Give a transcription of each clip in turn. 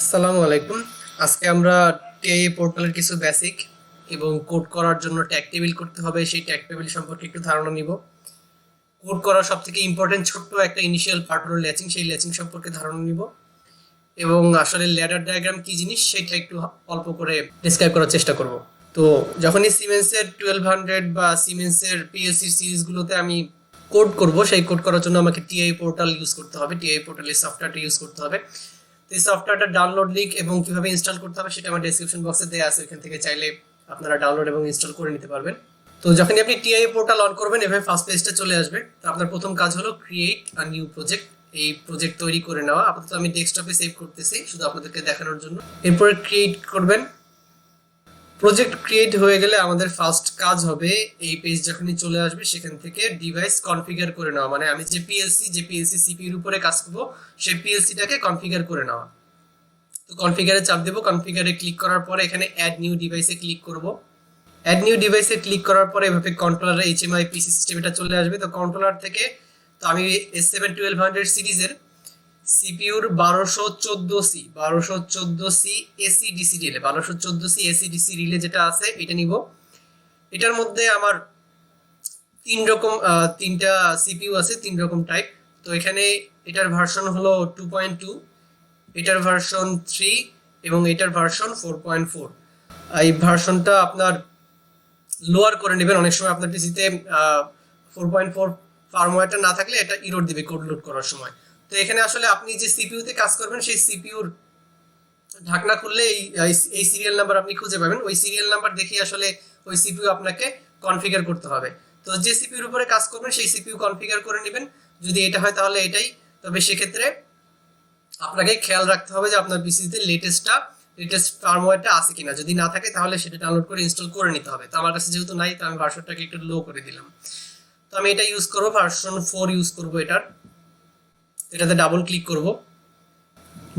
আসসালামু আলাইকুম। আজকে আমরা টিআই পোর্টালের কিছু বেসিক এবং কোড করার জন্য ট্যাগ টেবিল করতে হবে সেই ট্যাগ টেবিল সম্পর্কে একটু ধারণা নিব। কোড করার সবথেকে ইম্পর্টেন্ট ছোট্ট একটা ইনিশিয়াল পার্ট হলো ল্যাচিং, সেই ল্যাচিং সম্পর্কে ধারণা নিব এবং আসলে ল্যাডার ডায়াগ্রাম কি জিনিস সেটা একটু অল্প করে ডিসক্রাইব করার চেষ্টা করব। তো যখনই সিমেন্সের 1200 বা সিমেন্সের পিএলসি সিরিজগুলোতে আমি কোড করব, সেই কোড করার জন্য আমাকে টিআই পোর্টাল ইউজ করতে হবে, টিআই পোর্টালের সফটওয়্যারটা ইউজ করতে হবে। এই সফটওয়্যারটা ডাউনলোড লিংক এবং কিভাবে ইনস্টল করতে হবে সেটা আমার ডেসক্রিপশন বক্সে দেওয়া আছে, এখান থেকে চাইলে আপনারা ডাউনলোড এবং ইনস্টল করে নিতে পারবেন। তো যখনই আপনি টিআই পোর্টাল অন করবেন এভাবে ফার্স্ট পেজটা চলে আসবে। তো আপনার প্রথম কাজ হলো ক্রিয়েট আ নিউ প্রজেক্ট, এই প্রজেক্ট তৈরি করে নেওয়া। আপাতত আমি ডেস্কটপে সেভ করতেছি শুধু আপনাদেরকে দেখানোর জন্য। এরপরে ক্রিয়েট করবেন। প্রজেক্ট ক্রিয়েট হয়ে গেলে আমাদের ফার্স্ট কাজ হবে এই পেজ যখনই চলে আসবে সেখান থেকে ডিভাইস কনফিগার করে নেওয়া, মানে আমি যে পিএলসি সিপিইউর উপরে কাজ করব সেই পিএলসিটাকে কনফিগার করে নেওয়া। তো কনফিগারে চাপ দেব, কনফিগারে ক্লিক করার পরে এখানে অ্যাড নিউ ডিভাইসে ক্লিক করব। অ্যাড নিউ ডিভাইসে ক্লিক করার পরে এভাবে কন্ট্রোলার এইচএমআই পিসি সিস্টেম এটা চলে আসবে। তো কন্ট্রোলার থেকে তো আমি S7-1200 সিরিজের সিপিইউর 1214C AC DC relay 1214C AC DC relay যেটা আছে এটা নিব। এটার মধ্যে আমার তিনটা সিপিইউ আছে, তিন রকম টাইপ। তো এখানে এটার ভার্সন হলো 2.2, এটার ভার্সন 3 এবং এটার ভার্সন 4.4। এই ভার্সনটা আপনার লোয়ার করে নেবেন। অনেক সময় আপনার পিসিতে 4.4 ফার্মওয়্যারটা না থাকলে এটা ইরর দিবে কোড লোড করার সময়। তো এখানে আসলে আপনি যে সিপিইউতে কাজ করবেন সেই সিপিইউর ঢাকনা খুললে এই সিরিয়াল নাম্বার আপনি খুঁজে পাবেন। ওই সিরিয়াল নাম্বার দেখে আসলে ওই সিপিইউ আপনাকে কনফিগার করতে হবে। তো যে সিপিইউর উপরে কাজ করবেন সেই সিপিইউ কনফিগার করে নেবেন। যদি এটা হয় তাহলে এটাই, তবে সেক্ষেত্রে আপনাকে খেয়াল রাখতে হবে যে আপনার পিসিতে লেটেস্ট ফার্মওয়্যারটা আছে কিনা। যদি না থাকে তাহলে সেটা ডাউনলোড করে ইনস্টল করে নিতে হবে। তো আমার কাছে যেহেতু নাই তো আমি ভার্সনটাকে একটু লো করে দিলাম। তো আমি এটা ইউজ করব, ভার্সন 4 ইউজ করব। এটাতে ডাবল ক্লিক করব।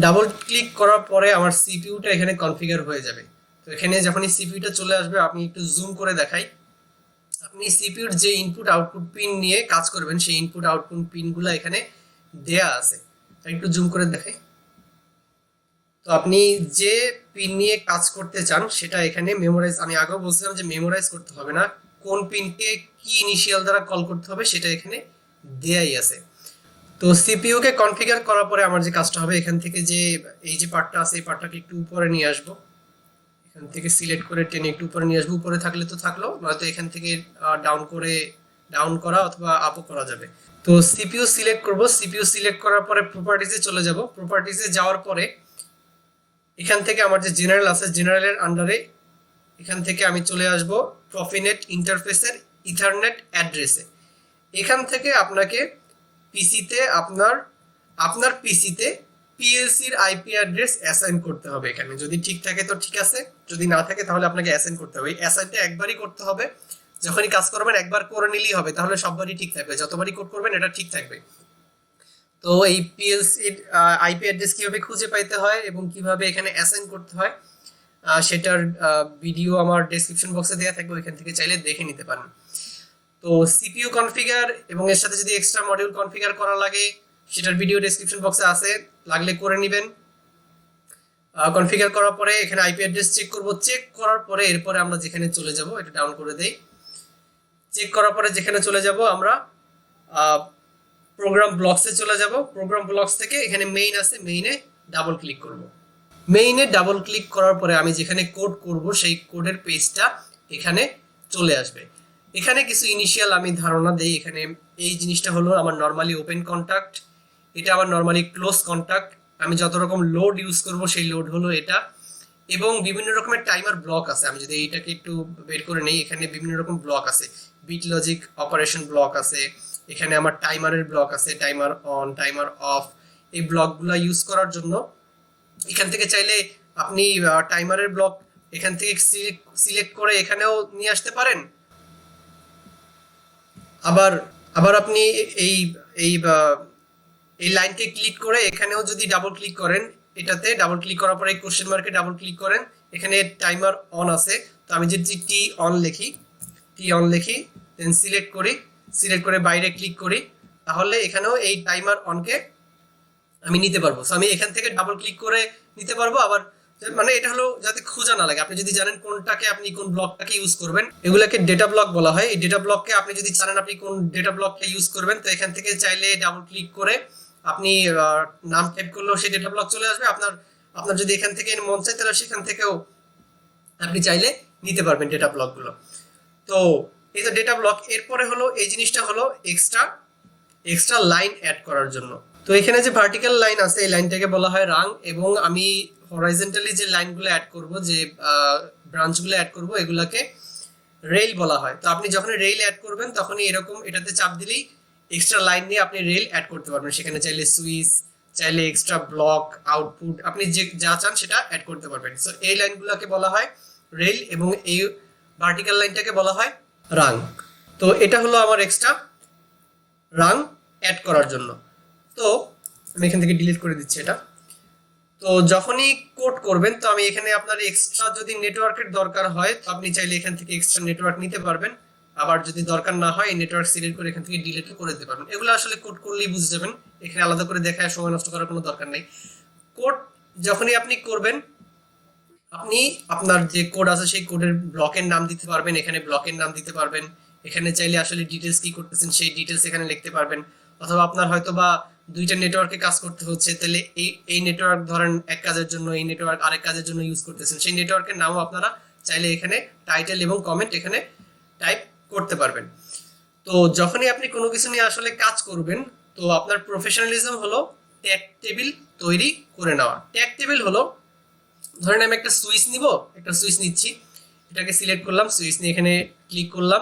ডাবল ক্লিক করার পরে আমার সিপিইউটা এখানে কনফিগার হয়ে যাবে। তো এখানে যখনই সিপিইউটা চলে আসবে আপনি একটু জুম করে দেখাই, আপনি সিপিইউর যে ইনপুট আউটপুট পিন নিয়ে কাজ করবেন সেই ইনপুট আউটপুট পিনগুলো এখানে দেয়া আছে। একটু জুম করে দেখাই। তো আপনি যে পিন নিয়ে কাজ করতে চান সেটা এখানে মেমোরাইজ, আমি আগেও বলছিলাম যে মেমোরাইজ করতে হবে না, কোন পিনকে কি ইনিশিয়াল দ্বারা কল করতে হবে সেটা এখানে দেয়াই আছে। তো সিপিইউ কে কনফিগার করার পরে আমার যে কাজটা হবে এখান থেকে যে এই যে পার্টটা আছে এই পার্টটাকে একটু উপরে নিয়ে আসবো। এখান থেকে সিলেক্ট করে টেনে একটু উপরে নিয়ে আসবো। উপরে থাকলে তো থাকলো, নয়তো এখান থেকে ডাউন করা অথবা আপও করা যাবে। তো সিপিইউ সিলেক্ট করব। সিপিইউ সিলেক্ট করার পরে প্রপার্টিজে চলে যাব। প্রপার্টিজে যাওয়ার পরে এখান থেকে আমার যে জেনারেল আছে জেনারেলের আন্ডারে এখান থেকে আমি চলে আসব প্রফিনেট ইন্টারফেসের ইথারনেট অ্যাড্রেসে। এখান থেকে আপনাকে পিসিতে আপনার পিসিতে পিএলসির আইপি অ্যাড্রেস অ্যাসাইন করতে হবে। এখানে যদি ঠিক থাকে তো ঠিক আছে, যদি না থাকে তাহলে আপনাকে অ্যাসাইন করতে হবে। এই অ্যাসাইনটা একবারই করতে হবে, যখনই কাজ করবেন একবার করে নিলেই হবে, তাহলে সববারই ঠিক থাকবে, যতবারই কোড করবেন এটা ঠিক থাকবে। তো এই পিএলসির আইপি অ্যাড্রেস কিভাবে খুঁজে পাইতে হয় এবং কিভাবে এখানে অ্যাসাইন করতে হয় সেটার ভিডিও আমার ডেসক্রিপশন বক্সে দেওয়া থাকবে, ওইখান থেকে চাইলে দেখে নিতে পারেন। তো সিপিইউ কনফিগার এবং এর সাথে যদি এক্সট্রা মডিউল কনফিগার করা লাগে সেটার ভিডিও ডেসক্রিপশন বক্সে আছে, লাগলে করে নেবেন। কনফিগার করার পরে এখানে আইপি অ্যাড্রেস চেক করব। চেক করার পরে এরপরে আমরা যেখানে চলে যাব, এটা ডাউন করে দেই। চেক করার পরে যেখানে চলে যাব আমরা প্রোগ্রাম ব্লকসে চলে যাব। প্রোগ্রাম ব্লকস থেকে এখানে মেইন আছে, মেইনে ডাবল ক্লিক করব। মেইনে ডাবল ক্লিক করার পরে আমি যেখানে কোড করব সেই কোডের পেজটা এখানে চলে আসবে। এখানে কিছু ইনিশিয়াল আমি ধারণা দেই। এখানে এই জিনিসটা হলো আমার নর্মালি ওপেন কন্টাক্ট, এটা আমার নর্মালি ক্লোজ কন্টাক্ট। আমি যত রকম লোড ইউজ করব সেই লোড হলো এটা, এবং বিভিন্ন রকমের টাইমার ব্লক আছে। আমি যদি এইটাকে একটু বের করে নেই, এখানে বিভিন্ন রকম ব্লক আছে, বিট লজিক অপারেশন ব্লক আছে, এখানে আমার টাইমারের ব্লক আছে, টাইমার অন টাইমার অফ। এই ব্লকগুলো ইউজ করার জন্য এখান থেকে চাইলে আপনি টাইমারের ব্লক এখান থেকে সিলেক্ট করে এখানেও নিয়ে আসতে পারেন। আবার আবার আপনি এই এই এই লাইনকে ক্লিক করে এখানেও যদি ডাবল ক্লিক করেন, এটাতে ডাবল ক্লিক করার পরে কোশ্চেন মার্কে ডাবল ক্লিক করেন, এখানে টাইমার অন আছে। তো আমি যদি টি অন লিখি দেন সিলেক্ট করে বাইরে ক্লিক করি, তাহলে এখানেও এই টাইমার অনকে আমি নিতে পারবো। সো আমি এখান থেকে ডাবল ক্লিক করে নিতে পারবো। আবার মানে এটা হলো যাতে খোঁজা না লাগে, আপনি যদি জানেন কোনটাকে আপনি কোন ব্লকটাকে ইউজ করবেন, এগুলাকে ডেটা ব্লক বলা হয়। এই ডেটা ব্লককে আপনি যদি জানেন আপনি কোন ডেটা ব্লকটা ইউজ করবেন, তো এখান থেকে চাইলে ডাবল ক্লিক করে আপনি নাম টাইপ করলেও সেই ডেটা ব্লক চলে আসবে। আপনার আপনার যদি এখান থেকে মন চায় তাহলে সেখান থেকেও আপনি চাইলে নিতে পারবেন ডেটা ব্লকগুলো। তো এই তো ডেটা ব্লক। এরপরে হলো এই জিনিসটা হলো এক্সট্রা এক্সট্রা লাইন অ্যাড করার জন্য। তো এখানে যে ভার্টিক্যাল লাইন আছে এই লাইনটাকে বলা হয় রাং, এবং আমি হরাইজন্টালি যে লাইনগুলো অ্যাড করব, যে ব্রাঞ্চগুলো অ্যাড করব, এগুলাকে রেল বলা হয়। তো আপনি যখন রেল অ্যাড করবেন তখনই এরকম এটাতে চাপ দিলেই এক্সট্রা লাইন নিয়ে আপনি রেল অ্যাড করতে পারবেন। সেখানে চাইলে সুইচ, চাইলে এক্সট্রা ব্লক, আউটপুট, আপনি যে যা চান সেটা অ্যাড করতে পারবেন। সো এই লাইনগুলোকে বলা হয় রেল এবং এই ভার্টিক্যাল লাইনটাকে বলা হয় রাং। তো এটা হলো আমার এক্সট্রা রাং অ্যাড করার জন্য। তো আমি এখান থেকে ডিলিট করে দিচ্ছি এটা। তো যখনই কোড করবেন, তো আমি এখানে আপনার এক্সট্রা যদি নেটওয়ার্কের দরকার হয় তো আপনি চাইলে এখান থেকে এক্সট্রা নেটওয়ার্ক নিতে পারবেন। আবার যদি দরকার না হয় এই নেটওয়ার্ক সিলেক্ট করে এখান থেকে ডিলিট করে দিতে পারবেন। এগুলো আসলে কোড করলেই বুঝে যাবেন, এখানে আলাদা করে দেখায় সময় নষ্ট করার কোনো দরকার নেই। কোড যখনই আপনি করবেন, আপনি আপনার যে কোড আছে সেই কোডের ব্লকের নাম দিতে পারবেন, এখানে ব্লকের নাম দিতে পারবেন। এখানে চাইলে আসলে ডিটেলস কি করতেছেন সেই ডিটেলস এখানে লিখতে পারবেন। অথবা আপনার হয়তো বা দুইটা নেটওয়ার্কে কাজ করতে হচ্ছে, তাহলে এই নেটওয়ার্ক ধরেন এক কাজের জন্য, এই নেটওয়ার্ক আরেক কাজের জন্য ইউজ করতেছেন, সেই নেটওয়ার্কের নামও আপনারা চাইলে এখানে টাইটেল এবং কমেন্ট এখানে টাইপ করতে পারবেন। তো যখনই আপনি কোনো কিছু নিয়ে আসলে কাজ করবেন, তো আপনার প্রফেশনালিজম হলো ট্যাগ টেবিল তৈরি করে নেওয়া। ট্যাগ টেবিল হলো, ধরেন আমি একটা সুইচ নিব, একটা সুইচ নিচ্ছি, এটাকে সিলেক্ট করলাম, সুইচ নিয়ে এখানে ক্লিক করলাম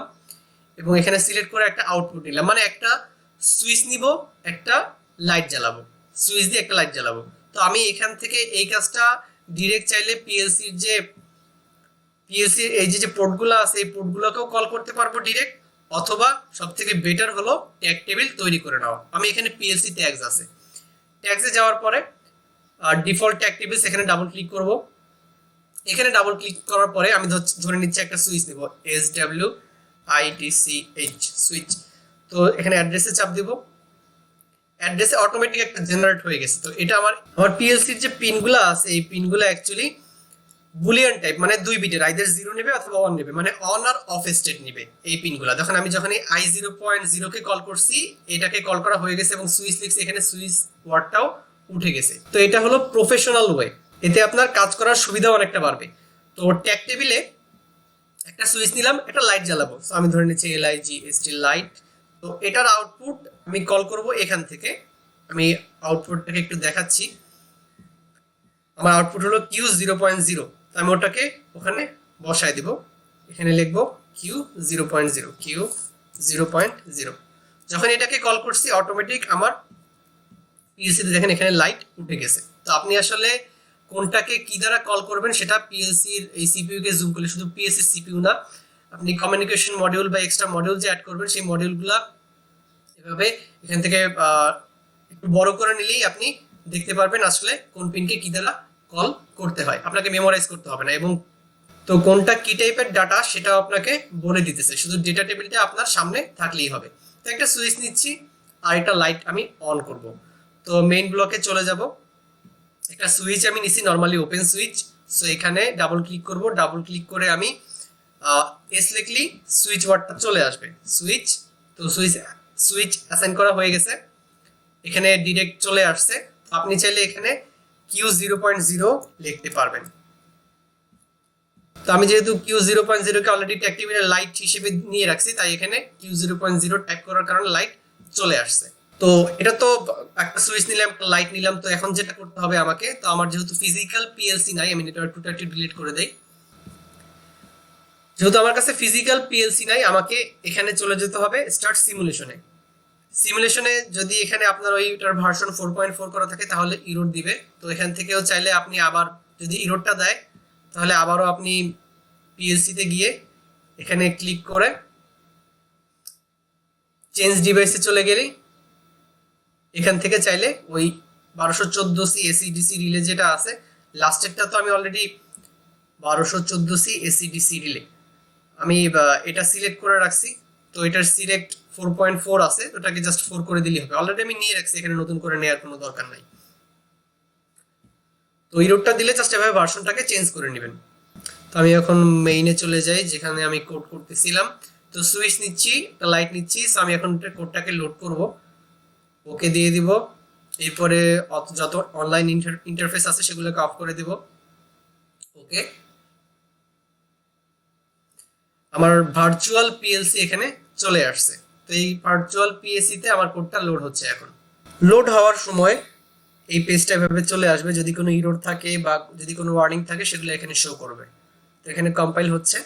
এবং এখানে সিলেক্ট করে একটা আউটপুট নিলাম। মানে একটা সুইচ নিব, একটা লাইট জ্বালাবো, সুইচ দিয়ে একটা লাইট জ্বালাবো। তো আমি এখান থেকে এই কাজটা ডিরেক্ট চাইলে পিএলসির এই যে পোর্টগুলো আছে এই পোর্টগুলোকেও কল করতে পারবো ডিরেক্ট, অথবা সব থেকে বেটার হলো ট্যাগ টেবিল তৈরি করে নেওয়া। আমি এখানে পিএলসি ট্যাগস আছে, ট্যাগসে যাওয়ার পরে ডিফল্ট ট্যাগ টেবিলস এখানে ডাবল ক্লিক করব। এখানে ডাবল ক্লিক করার পরে আমি ধরে নিচ্ছি একটা সুইচ নেব, SWITCH সুইচ। তো এখানে অ্যাড্রেসে চাপ দিব, অ্যাড্রেসে অটোমেটিক একটা জেনারেট হয়ে গেছে। তো এটা আমার পিএলসির যে পিনগুলো আছে এই পিনগুলো অ্যাকচুয়ালি বুলিয়ান টাইপ, মানে 2 বিটের, আইদার 0 নেবে অথবা 1 নেবে, মানে অন আর অফ স্টেট নেবে এই পিনগুলো। দেখুন আমি যখন I0.0 কে কল করছি, এটাকে কল করা হয়ে গেছে এবং সুইচ লিখছি, এখানে সুইচ ওয়ার্ডটাও উঠে গেছে। তো এটা হলো প্রফেশনাল ওয়ে, এতে আপনার কাজ করার সুবিধা অনেকটা বাড়বে। তো ট্যাগ টেবিলে একটা সুইচ নিলাম, একটা লাইট জ্বালাবো, তো আমি ধরে নিচ্ছি LIGHT লাইট। তো এটার আউটপুট আমি কল করব এখান থেকে। আমি আউটপুটটাকে একটু দেখাচ্ছি। আমার আউটপুট হলো Q0.0, আমি ওটাকে ওখানে বসায় দিব, এখানে লিখবো Q0.0। যখন এটাকে কল করছি অটোমেটিক আমার পিএলসিতে দেখেন এখানে লাইট উঠে গেছে। তো আপনি আসলে কোনটাকে কি দ্বারা কল করবেন সেটা পিএলসির এই সিপিইউ কে জুম করলে, শুধু পিএলসির সিপিইউ না, আপনি কমিউনিকেশন মডিউল বা এক্সট্রা মডিউল যে অ্যাড করবেন সেই মডিউলগুলা এভাবে এখান থেকে একটু বড় করে নিলেই আপনি দেখতে পারবেন আসলে কোন পিনকে কি দ্বারা কল করতে হয়, আপনাকে মেমোরাইজ করতে হবে না। এবং তো কোনটা কি টাইপের ডাটা সেটা আপনাকে বলে দিতেছে, শুধু ডেটা টেবিলটা আপনার সামনে থাকলেই হবে। তো একটা সুইচ নিচ্ছি আর একটা লাইট আমি অন করব। তো মেইন ব্লকে চলে যাব, একটা সুইচ আমি নিছি নরমালি ওপেন সুইচ। সো এখানে ডাবল ক্লিক করব, ডাবল ক্লিক করে আমি এস লিখলি সুইচ ওয়ার্ডটা চলে আসবে, সুইচ। তো সুইচ অ্যাসাইন করা হয়ে গেছে, এখানে ডিরেক্ট চলে আসছে। আপনি চাইলে এখানে Q0.0 লিখতে পারবেন। তো আমি যেহেতু Q0.0 কে অলরেডি ট্যাগ টেবিলের লাইট হিসেবে নিয়ে রাখছি, তাই এখানে Q0.0 টাইপ করার কারণে লাইট চলে আসছে। তো এটা তো একটা সুইচ নিলাম, একটা লাইট নিলাম। তো এখন যেটা করতে হবে আমাকে, তো আমার যেহেতু ফিজিক্যাল পিএলসি নাই, আমি নেটওয়ার্কটা একটু ডিলিট করে দেই। যেহেতু আমার কাছে ফিজিক্যাল পিএলসি নাই, আমাকে এখানে চলে যেতে হবে স্টার্ট সিমুলেশনে। সিমুলেশনে যদি এখানে আপনার ওইটার ভার্সন 4.4 করা থাকে তাহলে ইরোর দিবে। তো এখান থেকেও চাইলে আপনি আবার যদি ইরোরটা দেয় তাহলে আবারও আপনি পিএলসিতে গিয়ে এখানে ক্লিক করে চেঞ্জ ডিভাইসে চলে গেলেই এখান থেকে চাইলে ওই 1214C এসিডিসি রিলে যেটা আছে, লাস্টেরটা তো আমি অলরেডি 1214C এসিডিসি রিলে আমি এটা সিলেক্ট করে রাখছি। তো এটার সিলেক্ট 4.4 আছে, ওটাকে জাস্ট 4 করে দিলেই হবে, অলরেডি আমি নিয়ে রাখছি, এখানে নতুন করে নেওয়ার কোনো দরকার নাই। তো ইরোরটা দিলে জাস্ট এভাবে ভার্সনটাকে চেঞ্জ করে নেবেন। তো আমি এখন মেইনে চলে যাই যেখানে আমি কোড করতেছিলাম। তো সুইচ নিচ্ছি, একটা লাইট নিচ্ছি। সো আমি এখন কোডটাকে লোড করব, ওকে দিয়ে দিব। এরপরে যত অনলাইন ইন্টারফেস আছে সেগুলোকে অফ করে দিব। ওকে, আমার ভার্চুয়াল পিএলসি এখানে চলে আসছে। তো এই ভার্চুয়াল পিএলসি তে আমার কোডটা লোড হচ্ছে। এখন লোড হওয়ার সময় এই পেজটা এভাবে চলে আসবে। যদি কোনো ইরর থাকে বা যদি কোনো ওয়ার্নিং থাকে সেগুলো এখানে শো করবে। তো এখানে কম্পাইল হচ্ছে।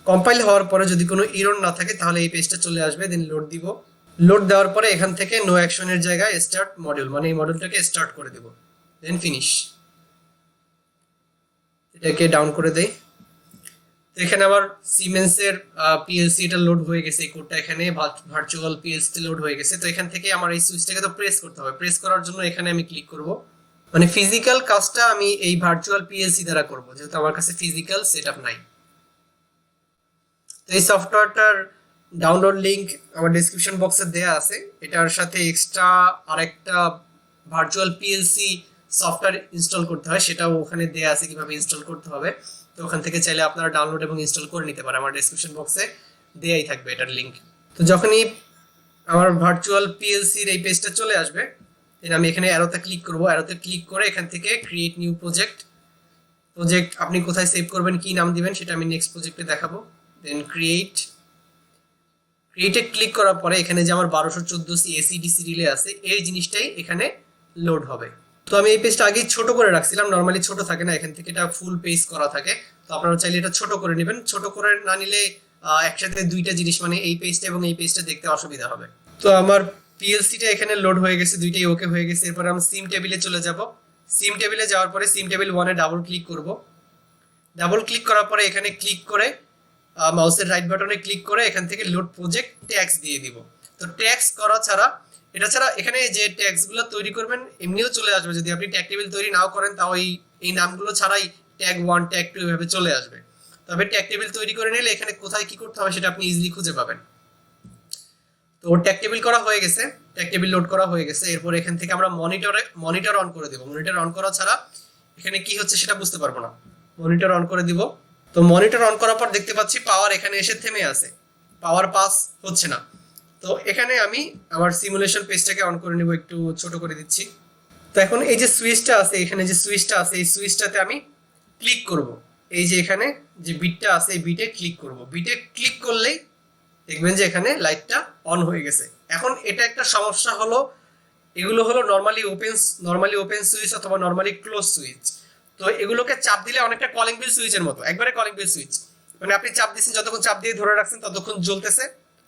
কম্পাইল হওয়ার পরে যদি কোনো ইরর না থাকে তাহলে এই পেজটা চলে আসবে। দেন লোড দিব। লোড দেওয়ার পরে এখান থেকে নো অ্যাকশনের জায়গায় স্টার্ট মডিউল, মানে এই মডিউলটাকে স্টার্ট করে দেব। দেন ফিনিশ। এটাকে ডাউন করে দেই। তো এখানে আমার সিমেন্সের পিএলসি এটা লোড হয়ে গেছে। এই কোডটা এখানে ভার্চুয়াল পিএলসি লোড হয়ে গেছে। তো এখান থেকে আমার এই সুইচটাকে তো প্রেস করতে হবে। প্রেস করার জন্য এখানে আমি ক্লিক করব। মানে ফিজিক্যাল কাজটা আমি এই ভার্চুয়াল পিএলসি দ্বারা করব, যেহেতু আমার কাছে ফিজিক্যাল সেটআপ নাই। তো এই সফটওয়্যারটার ডাউনলোড লিংক আমার ডেসক্রিপশন বক্সে দেয়া আছে। এটার সাথে এক্সট্রা আরেকটা ভার্চুয়াল পিএলসি সফটওয়্যার ইনস্টল করতে হয়, সেটাও ওখানে দেয়া আছে কিভাবে ইনস্টল করতে হবে। তো ওখান থেকে চাইলে আপনারা ডাউনলোড এবং ইনস্টল করে নিতে পারেন। আমার ডেসক্রিপশন বক্সে দেয়াই থাকবে এটার লিংক। তো যখনই আমার ভার্চুয়াল পিএলসির এই পেজটা চলে আসবে, দেন আমি এখানে অ্যারোতে ক্লিক করব। অ্যারোতে ক্লিক করে এখান থেকে ক্রিয়েট নিউ প্রজেক্ট আপনি কোথায় সেভ করবেন, কি নাম দিবেন সেটা আমি নেক্সট প্রজেক্টে দেখাবো। দেন ক্রিয়েটে ক্লিক করার পরে এখানে যে আমার 1214 এসিডিসি রিলে আছে এই জিনিসটাই এখানে লোড হবে। তো আমি এই পেজটা আগে ছোট করে রাখছিলাম, নরমালি ছোট থাকে না, এখান থেকে এটা ফুল পেজ করা থাকে। তো আপনারা চাইলে এটা ছোট করে নেবেন। ছোট করে না নিলে একসাথে দুইটা জিনিস, মানে এই পেজটা এবং এই পেজটা দেখতে অসুবিধা হবে। তো আমার পিএলসিটা এখানে লোড হয়ে গেছে, দুইটাই ওকে হয়ে গেছে। এরপর আমি সিম টেবিলে চলে যাব। সিম টেবিলে যাওয়ার পরে সিম টেবিল 1-এ ডাবল ক্লিক করব। ডাবল ক্লিক করার পরে এখানে ক্লিক করে মাউসের রাইট বাটনে ক্লিক করে এখান থেকে লোড প্রজেক্ট ট্যাগস দিয়ে দিব। তো ট্যাগস করা ছাড়া, এটা ছাড়া এখানে যে ট্যাগসগুলো তৈরি করবেন এমনিও চলে আসবে। যদি আপনি ট্যাগ টেবিল তৈরি নাও করেন তাও এই নামগুলো ছাড়াই ট্যাগ 1 ট্যাগ 2 এভাবে চলে আসবে। তবে ট্যাগ টেবিল তৈরি করে নিলে এখানে কোথায় কি করতে হবে সেটা আপনি ইজিলি খুঁজে পাবেন। তো ট্যাগ টেবিল করা হয়ে গেছে, ট্যাগ টেবিল লোড করা হয়ে গেছে। এরপর এখান থেকে আমরা মনিটর অন করে দেব। মনিটর অন করা ছাড়া এখানে কি হচ্ছে সেটা বুঝতে পারবো না। মনিটর অন করে দিব। তো মনিটর অন করার পর দেখতে পাচ্ছি পাওয়ার এখানে এসে থেমে আছে, পাওয়ার পাস হচ্ছে না। তো এখানে আমি আমার সিমুলেশন পেজটাকে অন করে নিব, একটু ছোট করে দিচ্ছি। তো এখন এই যে সুইচটা আছে, এখানে যে সুইচটা আছে এই সুইচটাতে আমি ক্লিক করব। এই যে এখানে যে বিটটা আছে এই বিটে ক্লিক করব। বিটে ক্লিক করলেই দেখবেন যে এখানে লাইটটা অন হয়ে গেছে। এখন এটা একটা সমস্যা হলো, এগুলো হলো নরমালি ওপেন সুইচ অথবা নরমালি ক্লোজ সুইচ। তো এগুলোকে চাপ দিলে অনেকটা কলিং বেল সুইচের মতো, একবারে কলিং বেল সুইচ। মানে আপনি চাপ দিচ্ছেন, যতক্ষণ চাপ দিয়ে ধরে রাখছেন ততক্ষণ জ্বলতেছে,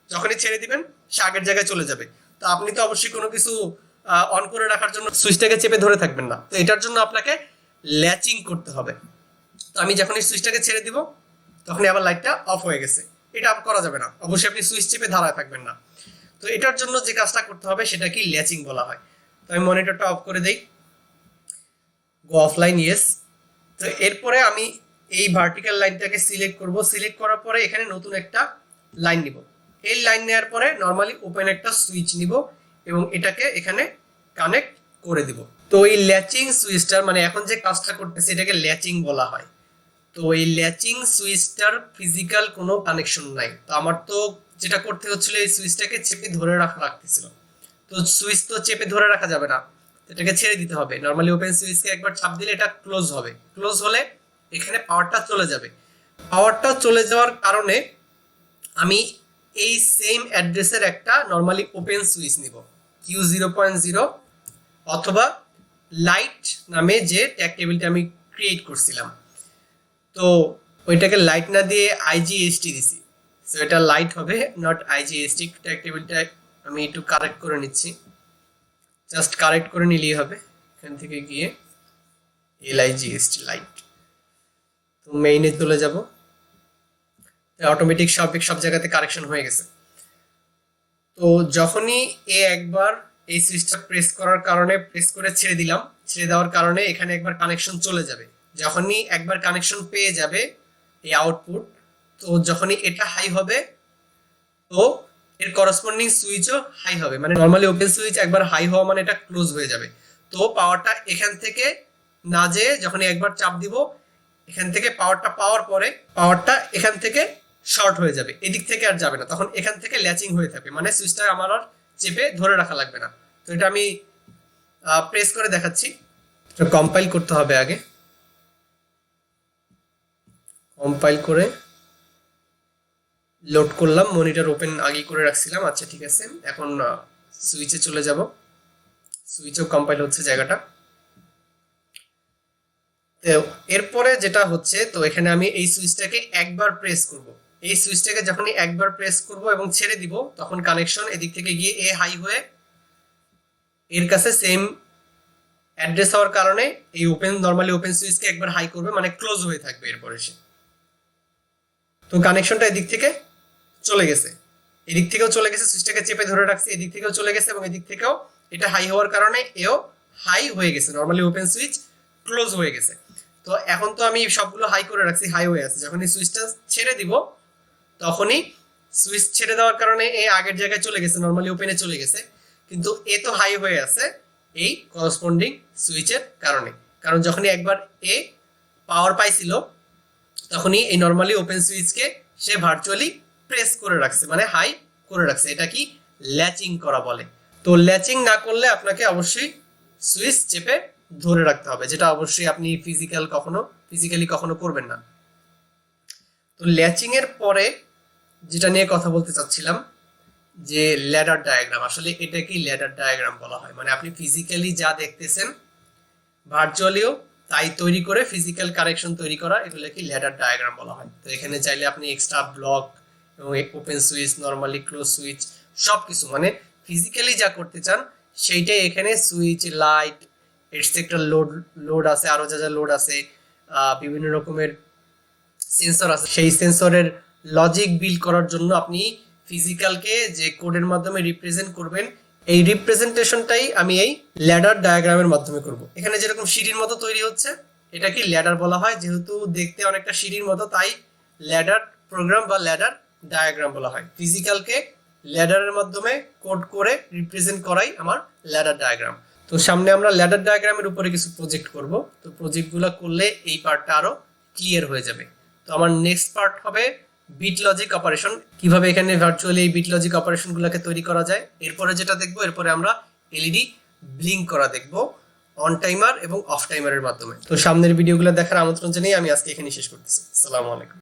যখনই ছেড়ে দিবেন সে আগের জায়গায় চলে যাবে। তো আপনি তো অবশ্যই কোনো কিছু অন করে রাখার জন্য সুইচটাকে চেপে ধরে থাকবেন না। তো এটার জন্য আপনাকে ল্যাচিং করতে হবে। তো আমি যখন এই সুইচটাকে ছেড়ে দিব তখনই আবার লাইটটা অফ হয়ে গেছে। এটা করা যাবে না, অবশ্যই আপনি সুইচ চেপে ধারায় থাকবেন না। তো এটার জন্য যে কাজটা করতে হবে সেটা কি ল্যাচিং বলা হয়। তো আমি মনিটরটা অফ করে দেই, গো অফলাইন, ইয়েস। তো এরপরে আমি এই ভার্টিক্যাল লাইনটাকে সিলেক্ট করব। সিলেক্ট করার পরে এখানে নতুন একটা লাইন নিব। এই লাইন নেওয়ার পরে নরমালি ওপেন একটা সুইচ নিব এবং এটাকে এখানে কানেক্ট করে দিব। তো এই ল্যাচিং সুইচটার, মানে এখন যে কাজটা করতেছে এটাকে ল্যাচিং বলা হয়। তো এই ল্যাচিং সুইচটার ফিজিক্যাল কোনো কানেকশন নাই। তো আমার তো যেটা করতে হচ্ছিল এই সুইচটাকে চেপে ধরে রাখতেছিল। তো সুইচ তো চেপে ধরে রাখা যাবে না, এটাকে ছেড়ে দিতে হবে। নরমালি ওপেন সুইচকে একবার চাপ দিলে এটা ক্লোজ হবে। ক্লোজ হলে এখানে পাওয়ারটা চলে যাবে। পাওয়ারটা চলে যাওয়ার কারণে আমি এই সেম অ্যাড্রেসের একটা নরমালি ওপেন সুইচ নিব, Q0.0 অথবা লাইট নামে যে ট্যাগ টেবিলটা আমি ক্রিয়েট করছিলাম। তো ওইটাকে লাইট না দিয়ে IGST দিছি। সো এটা লাইট হবে, নট IGST। ট্যাগ টেবিলটা আমি একটু কারেক্ট করে নিচ্ছি, জাস্ট কারেক্ট করে নিলেই হবে। এখান থেকে গিয়ে LIGST লাইট। তো মেইনে চলে যাব। অটোমেটিক সব জায়গাতে কারেকশন হয়ে গেছে। তো যখনই একবার এই সুইচটা প্রেস করে ছেড়ে দিলাম, ছেড়ে দেওয়ার কারণে এখানে একবার কানেকশন চলে যাবে। যখনই একবার কানেকশন পেয়ে যাবে এই আউটপুট, তো যখনই এটা হাই হবে তো এর করসপন্ডিং সুইচও হাই হবে। মানে নরমালি ওপেন সুইচ একবার হাই হওয়া মানে এটা ক্লোজ হয়ে যাবে। তো পাওয়ারটা এখান থেকে না যেয়ে যখনই একবার চাপ দিব এখান থেকে পাওয়ারটা পাওয়ার পরে পাওয়ারটা এখান থেকে শর্ট হয়ে যাবে, এদিক থেকে আর যাবে না, তখন এখান থেকে ল্যাচিং হয়ে থাকবে, মানে সুইচটা আমার আর চেপে ধরে রাখা লাগবে না। তো এটা আমি প্রেস করে দেখাচ্ছি। কম্পাইল করতে হবে আগে, কম্পাইল করে লোড করলাম, মনিটর ওপেন আগে করে রাখছিলাম। আচ্ছা ঠিক আছে, এখন সুইচে চলে যাব। সুইচেও কম্পাইল হচ্ছে জায়গাটা। তো এরপরে যেটা হচ্ছে, তো এখানে আমি এই সুইচটাকে একবার প্রেস করব। এই সুইচটাকে যখনই একবার প্রেস করব এবং ছেড়ে দিব তখন কানেকশন এদিক থেকে গিয়ে এ হাই হয়ে এর কাছে সেম অ্যাড্রেস হওয়ার কারণে এই নরমালি ওপেন সুইচকে একবার হাই করবে, মানে ক্লোজ হয়ে থাকবে এরপরে সে। তো কানেকশনটা এদিক থেকে চলে গেছে, এদিক থেকেও চলে গেছে, সুইচটাকে চেপে ধরে রাখছি, এদিক থেকেও চলে গেছে এবং এদিক থেকেও এটা হাই হওয়ার কারণে এও হাই হয়ে গেছে, নরমালি ওপেন সুইচ ক্লোজ হয়ে গেছে। তো এখন তো আমি সবগুলো হাই করে রাখছি, হাই হয়ে আছে। যখনই সুইচটা ছেড়ে দিব তখনই সুইচ ছেড়ে দেওয়ার কারণে এই আগের জায়গায় চলে গেছে, নরমালি ওপেনে চলে গেছে, কিন্তু এ তো হাই হয়ে আছে এই করসপন্ডিং সুইচের কারণে। কারণ যখনই একবার এ পাওয়ার পাইছিল তখনই এই নরমালি ওপেন সুইচকে সে ভার্চুয়ালি প্রেস করে রাখছে, মানে হাই করে রাখছে। এটা কি ল্যাচিং করা বলে। তো ল্যাচিং না করলে আপনাকে অবশ্যই সুইচ চেপে ধরে রাখতে হবে, যেটা অবশ্যই আপনি ফিজিক্যালি কখনো করবেন না। তো ল্যাচিং এর পরে যেটা নিয়ে কথা বলতে চাচ্ছিলাম যে ল্যাডার ডায়াগ্রাম। আসলে এটা কি ল্যাডার ডায়াগ্রাম বলা হয়, মানে আপনি ফিজিক্যালি যা দেখতেছেন ভার্চুয়ালিও তাই তৈরি করে ফিজিক্যাল কারেকশন তৈরি করা, এগুলো কি ল্যাডার ডায়াগ্রাম বলা হয়। তো এখানে চাইলে আপনি এক্সট্রা ব্লক এবং open switch, normally close switch সবকিছু মানে ফিজিক্যালি যা করতে চান সেইটাই এখানে সুইচ, লাইট, এটসেট্রা লোড আছে, আরো যা যা লোড আছে, বিভিন্ন রকমের সেন্সর আছে, সেই সেন্সরের লজিক বিল্ড করার জন্য আপনি ফিজিক্যালকে যে কোডের মাধ্যমে রিপ্রেজেন্ট করবেন, এই রিপ্রেজেন্টেশনটাই আমি এই ল্যাডার ডায়াগ্রামের মাধ্যমে করব। এখানে যেরকম সিঁড়ির মতো তৈরি হচ্ছে এটা কি ল্যাডার বলা হয়, যেহেতু দেখতে অনেকটা সিঁড়ির মতো তাই ল্যাডার প্রোগ্রাম বা ল্যাডার ডায়াগ্রাম বলা হয়। ফিজিক্যালকে ল্যাডারের মাধ্যমে কোড করে রিপ্রেজেন্ট করাই আমার ল্যাডার ডায়াগ্রাম। তো সামনে আমরা ল্যাডার ডায়াগ্রামের উপরে কিছু প্রজেক্ট করব। তো প্রজেক্টগুলো করলে এই পার্টটা আরো ক্লিয়ার হয়ে যাবে। তো আমার নেক্সট পার্ট হবে বিট লজিক অপারেশন, কিভাবে এখানে ভার্চুয়ালি এই বিট লজিক অপারেশনগুলোকে তৈরি করা যায়। এরপরে যেটা দেখবো, এরপরে আমরা এলইডি ব্লিঙ্ক করা দেখবো অন টাইমার এবং অফ টাইমারের মাধ্যমে। তো সামনের ভিডিওগুলো দেখার আমন্ত্রণ জানিয়ে আমি আজকে এখানে শেষ করতেছি। আসসালামু আলাইকুম।